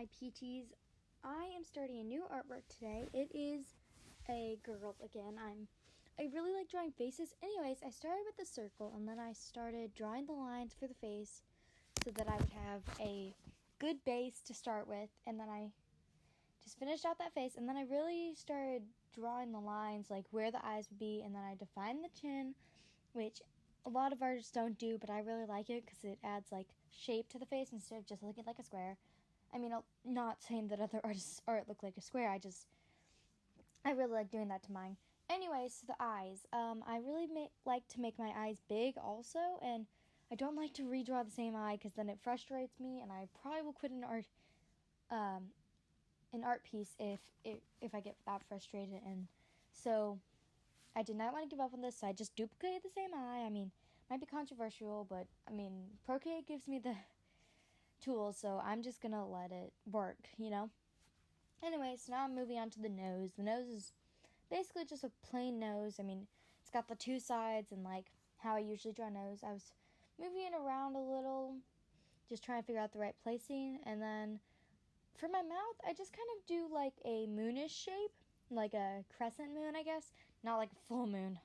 my Peachies. I am starting a new artwork today. It is a girl again. I really like drawing faces. Anyways, I started with the circle and then I started drawing the lines for the face so that I would have a good base to start with, and then I just finished out that face, and then I really started drawing the lines like where the eyes would be, and then I defined the chin, which a lot of artists don't do, but I really like it because it adds like shape to the face instead of just looking like a square. I mean, I'm not saying that other artists' art look like a square. I really like doing that to mine. Anyways, so the eyes. I really like to make my eyes big also, and I don't like to redraw the same eye because then it frustrates me, and I probably will quit an art piece if I get that frustrated. And so I did not want to give up on this, so I just duplicated the same eye. I mean, it might be controversial, but I mean, Procreate gives me the tools, so I'm just gonna let it work, you know? Anyway, so now I'm moving on to the nose. The nose is basically just a plain nose. I mean, it's got the two sides and like how I usually draw a nose. I was moving it around a little, just trying to figure out the right placing, and then for my mouth, I just kind of do like a moonish shape, like a crescent moon, I guess. Not like a full moon.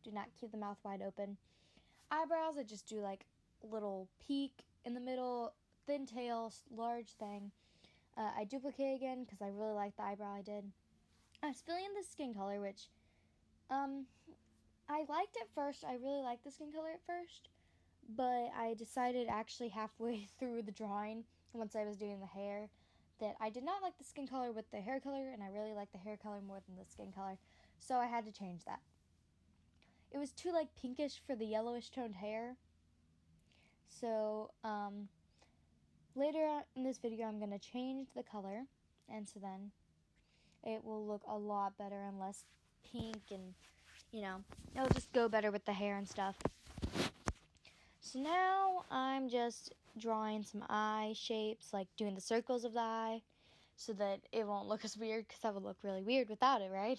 Do not keep the mouth wide open. Eyebrows, I just do like a little peak in the middle, thin tail, large thing. I duplicate again because I really like the eyebrow I did. I was filling in the skin color, which I liked at first. I really liked the skin color at first, but I decided actually halfway through the drawing, once I was doing the hair, that I did not like the skin color with the hair color, and I really like the hair color more than the skin color, so I had to change that. It was too like pinkish for the yellowish toned hair, so later in this video I'm going to change the color, and so then it will look a lot better and less pink, and it'll just go better with the hair and stuff. So now I'm just drawing some eye shapes, like doing the circles of the eye, so that it won't look as weird, because that would look really weird without it, right?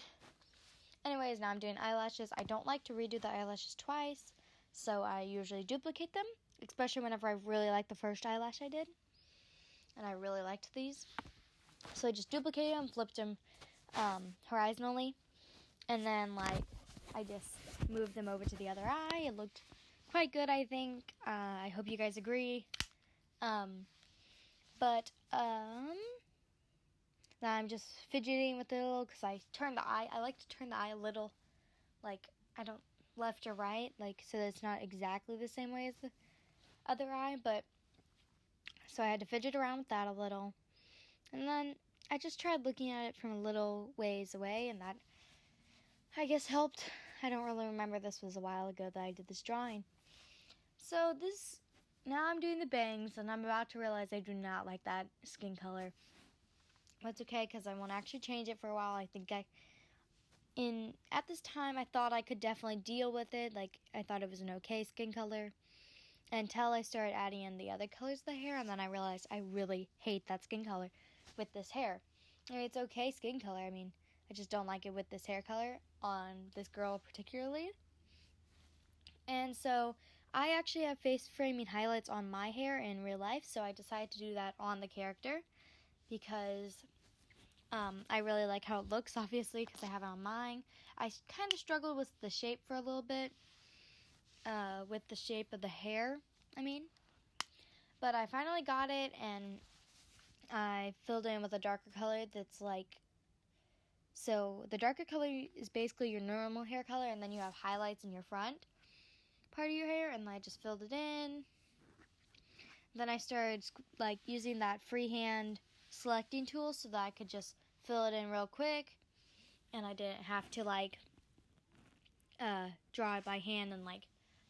Anyways, now I'm doing eyelashes. I don't like to redo the eyelashes twice, so I usually duplicate them, especially whenever I really like the first eyelash I did, and I really liked these. So I just duplicated them, flipped them horizontally, and then I just moved them over to the other eye. It looked quite good, I think. I hope you guys agree. But now I'm just fidgeting with it a little because I turn the eye. I like to turn the eye a little, like I don't left or right, like so that it's not exactly the same way as the other eye. But so I had to fidget around with that a little, and then I just tried looking at it from a little ways away, and that I guess helped. I don't really remember. This was a while ago that I did this drawing. So now I'm doing the bangs, and I'm about to realize I do not like that skin color. That's okay, because I won't actually change it for a while. I think at this time, I thought I could definitely deal with it. Like, I thought it was an okay skin color until I started adding in the other colors of the hair, and then I realized I really hate that skin color with this hair. I mean, it's okay skin color. I mean, I just don't like it with this hair color on this girl particularly. And so I actually have face framing highlights on my hair in real life, so I decided to do that on the character because I really like how it looks, obviously, because I have it on mine. I kind of struggled with the shape for a little bit, with the shape of the hair, but I finally got it, and I filled in with a darker color that's like, so the darker color is basically your normal hair color, and then you have highlights in your front part of your hair, and I just filled it in. Then I started using that freehand selecting tool so that I could just fill it in real quick, and I didn't have to draw it by hand and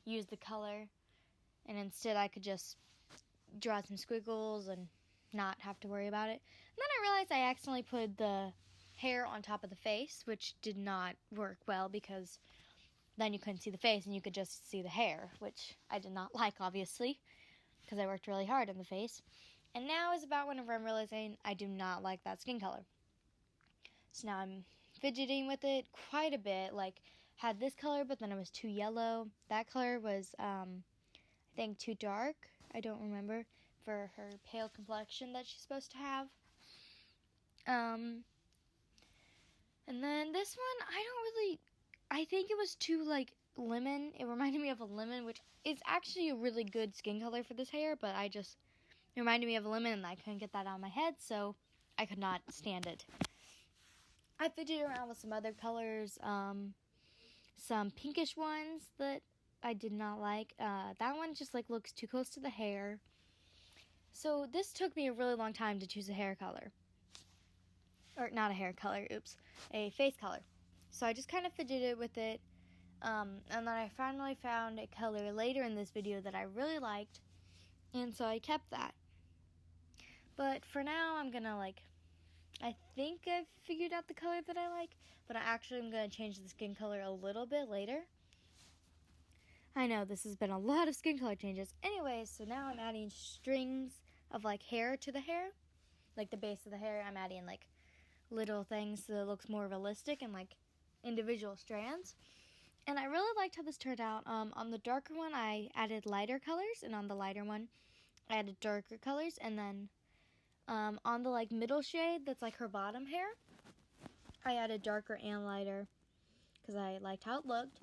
use the color, and instead I could just draw some squiggles and not have to worry about it. And then I realized I accidentally put the hair on top of the face, which did not work well because then you couldn't see the face and you could just see the hair, which I did not like, obviously, because I worked really hard on the face. And now is about whenever I'm realizing I do not like that skin color. So now I'm fidgeting with it quite a bit. Had this color, but then it was too yellow. That color was, I think, too dark. I don't remember, for her pale complexion that she's supposed to have. And then this one, I think it was too, like, lemon. It reminded me of a lemon, which is actually a really good skin color for this hair, but it reminded me of a lemon, and I couldn't get that out of my head, so I could not stand it. I fidgeted around with some other colors, some pinkish ones that I did not like. That one just, like, looks too close to the hair. So this took me a really long time to choose a hair color. Or not a hair color, oops, a face color. So I just kind of fidgeted with it. And then I finally found a color later in this video that I really liked. And so I kept that. But for now, I'm going to, I think I've figured out the color that I like. But I actually am going to change the skin color a little bit later. I know, this has been a lot of skin color changes. Anyways, so now I'm adding strings of, hair to the hair. Like, the base of the hair, I'm adding, little things so it looks more realistic and, individual strands. And I really liked how this turned out. On the darker one, I added lighter colors, and on the lighter one, I added darker colors. And then on the, middle shade, that's, her bottom hair, I added darker and lighter because I liked how it looked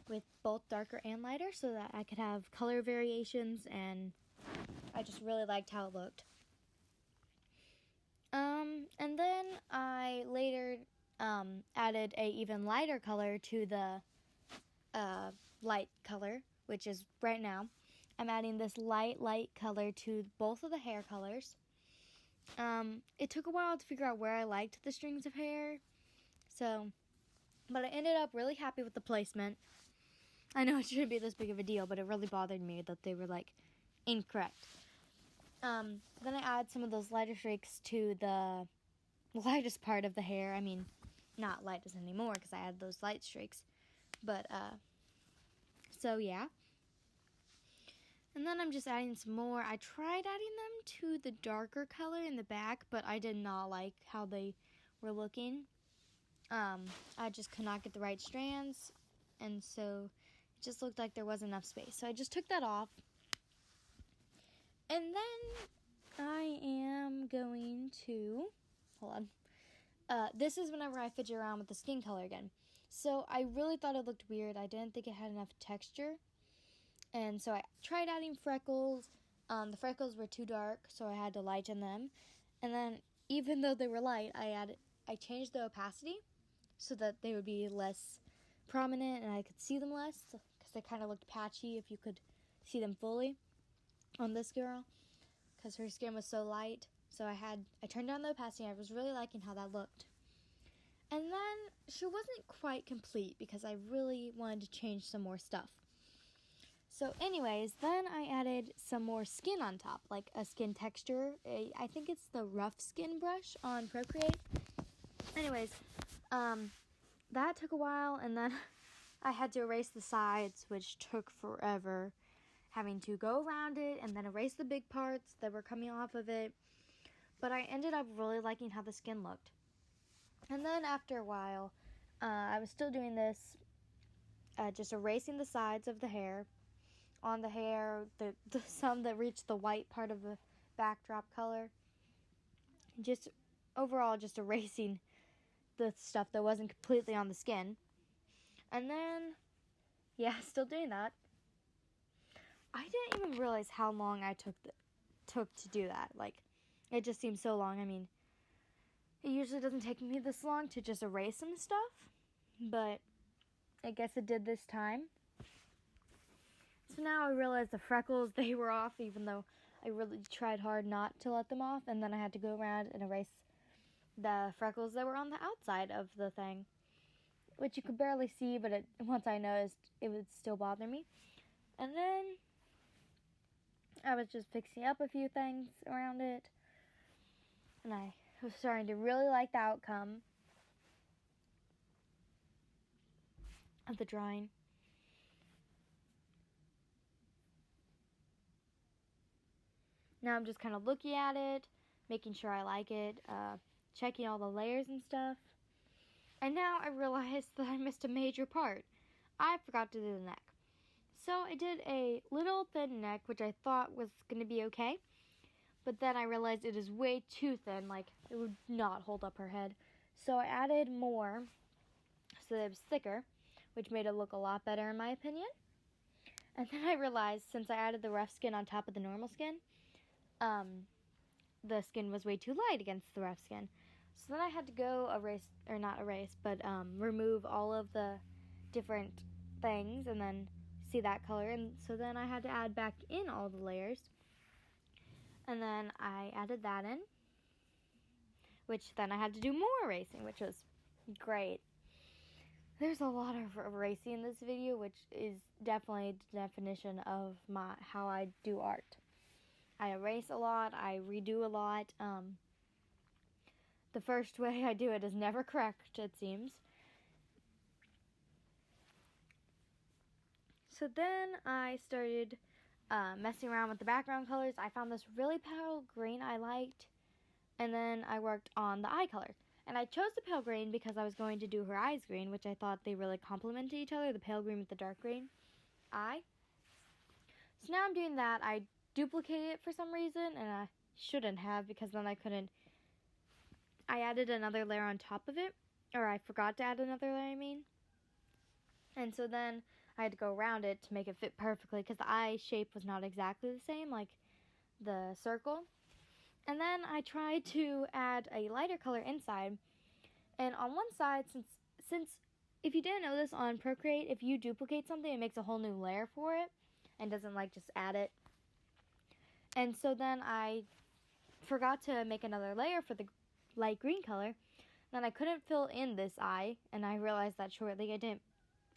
with both darker and lighter so that I could have color variations, and I just really liked how it looked. And then I later added a even lighter color to the light color, which is right now. I'm adding this light color to both of the hair colors. It took a while to figure out where I liked the strings of hair, but I ended up really happy with the placement. I know it shouldn't be this big of a deal, but it really bothered me that they were, incorrect. Then I add some of those lighter streaks to the lightest part of the hair. I mean, not lightest anymore because I added those light streaks. But, so yeah. And then I'm just adding some more. I tried adding them to the darker color in the back, but I did not like how they were looking. I just could not get the right strands, and so it just looked like there wasn't enough space. So I just took that off. And then I am going to, hold on. This is whenever I fidget around with the skin color again. So I really thought it looked weird. I didn't think it had enough texture. And so I tried adding freckles. The freckles were too dark, so I had to lighten them. And then even though they were light, I changed the opacity so that they would be less prominent and I could see them less, because they kind of looked patchy if you could see them fully on this girl, because her skin was so light. So I turned down the opacity. I was really liking how that looked. And then she wasn't quite complete because I really wanted to change some more stuff. So anyways, then I added some more skin on top, like a skin texture. I think it's the rough skin brush on Procreate. Anyways, that took a while, and then I had to erase the sides, which took forever, having to go around it and then erase the big parts that were coming off of it. But I ended up really liking how the skin looked. And then after a while, I was still doing this, just erasing the sides of the hair. On the hair, the some that reached the white part of the backdrop color. Just overall, just erasing the stuff that wasn't completely on the skin. And then, yeah, still doing that. I didn't even realize how long I took to do that. It just seemed so long. I mean, it usually doesn't take me this long to just erase some stuff, but I guess it did this time. So now I realize the freckles, they were off, even though I really tried hard not to let them off. And then I had to go around and erase the freckles that were on the outside of the thing, which you could barely see, but once I noticed, it would still bother me. And then I was just fixing up a few things around it, and I was starting to really like the outcome of the drawing. Now I'm just kind of looking at it, making sure I like it, checking all the layers and stuff. And now I realized that I missed a major part. I forgot to do the neck. So I did a little thin neck, which I thought was going to be okay. but then I realized it is way too thin, like it would not hold up her head. So I added more so that it was thicker, which made it look a lot better in my opinion. And then I realized since I added the rough skin on top of the normal skin, the skin was way too light against the rough skin. So then I had to go remove all of the different things and then see that color. And so then I had to add back in all the layers. And then I added that in, which then I had to do more erasing, which was great. There's a lot of erasing in this video, which is definitely the definition of how I do art. I erase a lot, I redo a lot. The first way I do it is never correct, it seems. So then I started messing around with the background colors. I found this really pale green I liked, and then I worked on the eye color. And I chose the pale green because I was going to do her eyes green, which I thought they really complemented each other, the pale green with the dark green eye. So now I'm doing that. I duplicated it for some reason, and I shouldn't have because then I added another layer on top of it, or I forgot to add another layer, I mean. And so then I had to go around it to make it fit perfectly because the eye shape was not exactly the same, like the circle. And then I tried to add a lighter color inside. And on one side, since if you didn't know this on Procreate, if you duplicate something, it makes a whole new layer for it and doesn't like just add it. And so then I forgot to make another layer for the light green color. Then I couldn't fill in this eye, and I realized that shortly. I didn't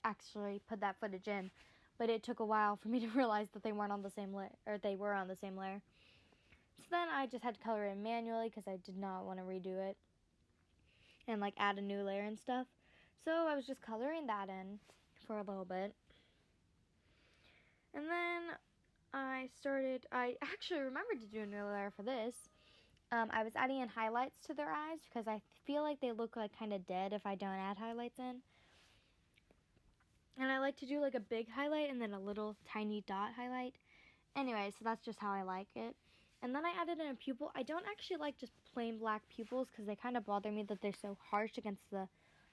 actually put that footage in, but it took a while for me to realize that they weren't on the same layer, or they were on the same layer. So then I just had to color it manually because I did not want to redo it and like add a new layer and stuff. So I was just coloring that in for a little bit. And then I actually remembered to do a new layer for this. I was adding in highlights to their eyes because I feel like they look like kind of dead if I don't add highlights in. And I like to do like a big highlight and then a little tiny dot highlight. Anyway, so that's just how I like it. And then I added in a pupil. I don't actually like just plain black pupils because they kind of bother me that they're so harsh against the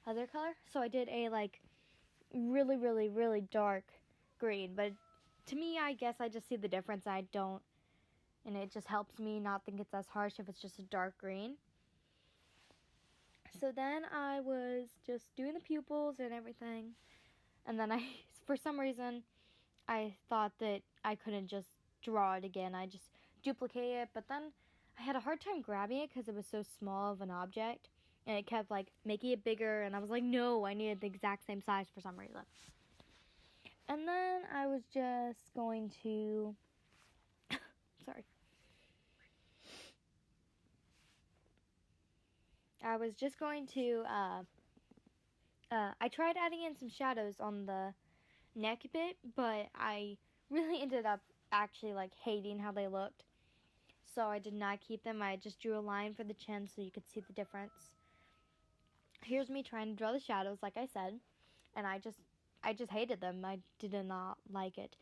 other color. So I did a like really, really, really dark green. But to me, I guess I just see the difference. And it just helps me not think it's as harsh if it's just a dark green. So then I was just doing the pupils and everything. And then for some reason, I thought that I couldn't just draw it again. I just duplicated it, but then I had a hard time grabbing it because it was so small of an object. And it kept like making it bigger, and I was like, no, I needed the exact same size for some reason. And then I was just going to, sorry. I was just going to, I tried adding in some shadows on the neck bit, but I really ended up actually like hating how they looked. So I did not keep them. I just drew a line for the chin so you could see the difference. Here's me trying to draw the shadows, like I said, and I just hated them. I did not like it.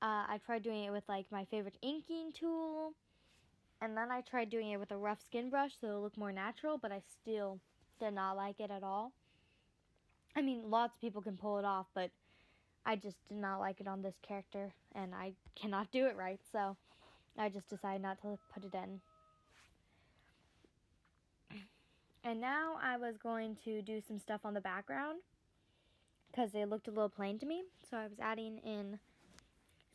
I tried doing it with like my favorite inking tool, and then I tried doing it with a rough skin brush so it'll look more natural, but I still did not like it at all. I mean, lots of people can pull it off, but I just did not like it on this character, and I cannot do it right, so I just decided not to put it in. And now I was going to do some stuff on the background because they looked a little plain to me. So I was adding in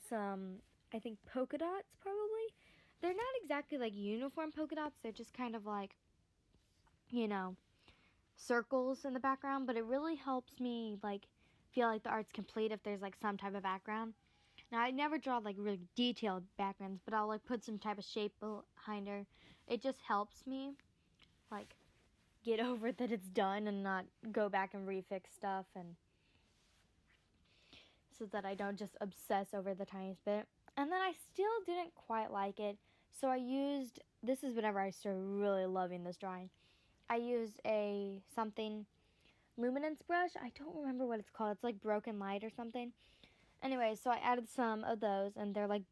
some, I think, polka dots probably. They're not exactly like uniform polka dots. They're just kind of like, circles in the background. But it really helps me like feel like the art's complete if there's like some type of background. Now I never draw like really detailed backgrounds, but I'll like put some type of shape behind her. It just helps me like get over that it's done and not go back and refix stuff, and so that I don't just obsess over the tiniest bit. And then I still didn't quite like it, so I used, this is whenever I started really loving this drawing. I used a something luminance brush. I don't remember what it's called. It's like Broken Light or something. Anyway, so I added some of those, and they're like